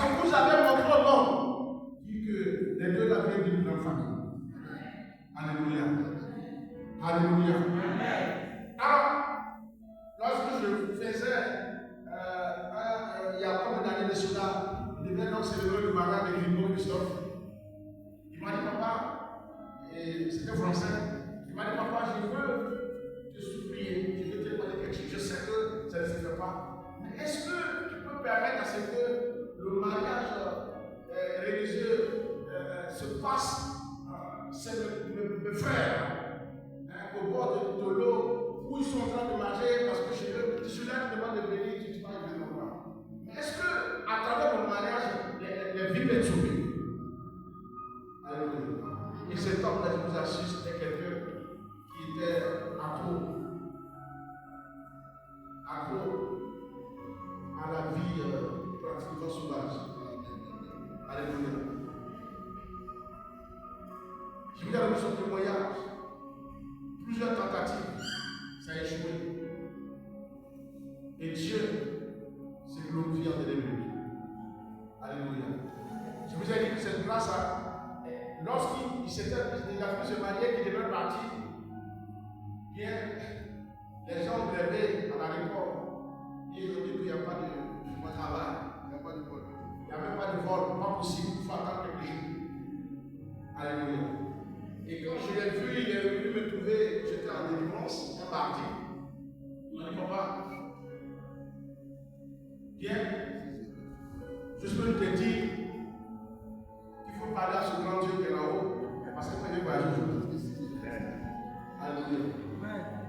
que vous avez montré l'homme, dit que les deux avaient d'une grande famille. Alléluia. Alléluia. Alors, lorsque je faisais, il y a combien d'années de cela, il devait donc célébrer le mariage de Grimbo Christophe. Il m'a dit, papa, et c'était français, il m'a dit, papa, je veux te supplier, je veux te demander quelque chose. Je sais que ça ne se fait pas. Mais est-ce que tu peux permettre à ce que le mariage religieux se passe, c'est mes frères, au bord de l'eau, où ils sont en train de marcher, parce que chez eux, celui-là qui demande de venir, tu vas y venir ou pas. Mais est-ce que, à travers le mariage, les vies peuvent être sauvées? Alléluia. Et cet homme-là, je vous assure, c'était quelqu'un qui était accro à la vie pratiquement sauvage. Alléluia. Je vous ai donné son témoignage. Plusieurs tentatives, ça a échoué. Et Dieu s'est glorifié en délivrer. Alléluia. Je vous ai dit que c'est grâce à. Lorsqu'il a pu se marier, qu'il devait partir, bien, les gens ont rêvé à l'aéroport. Ils ont dit qu'il n'y a pas de travail, il n'y a pas de vol. Il n'y avait pas de vol, pas possible, il faut attendre quelques jours. Alléluia. Et quand je l'ai vu, il est venu me trouver, j'étais en délivrance, un mardi. Il m'a dit, papa, viens, je peux te dire qu'il faut parler à ce grand Dieu qui est là-haut, parce que moi j'ai voyagé aujourd'hui. Alléluia.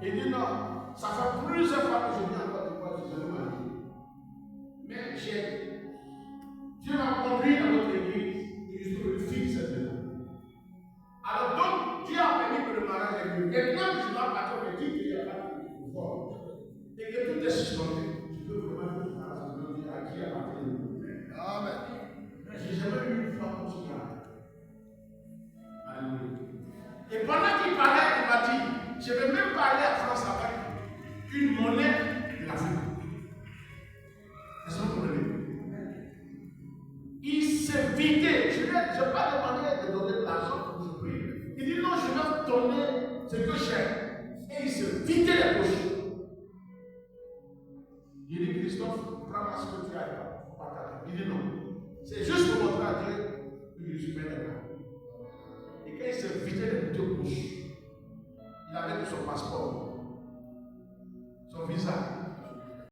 Il dit non, ça fait plusieurs fois que je viens encore de voir Jésus marié. Mais Dieu m'a conduit dans notre église et je trouve le fils cette maison. Alors donc, Dieu a permis que le mariage ait lieu. Et quand je dois partir, on me dit qu'il n'y a pas de pouvoir. Et que tout est suspendu. Je peux vraiment dire à qui appartient le monde. Amen. J'ai jamais eu une femme comme ça. Alléluia. Et pendant qu'il parlait, il m'a dit, je vais même parler à France avec une monnaie de l'Afrique. Est-ce que vous comprenez? Il s'est vidé. Je n'ai pas demandé de donner de l'argent pour je prie. Il dit non, je vais donner ce que j'ai. Et il s'est vidé les poches. Il dit Christophe, prends ce que tu as là. Il dit non. C'est juste pour montrer à Dieu que je suis bien d'accord. Et quand il s'est vidé les deux poches, il avait tout son passeport.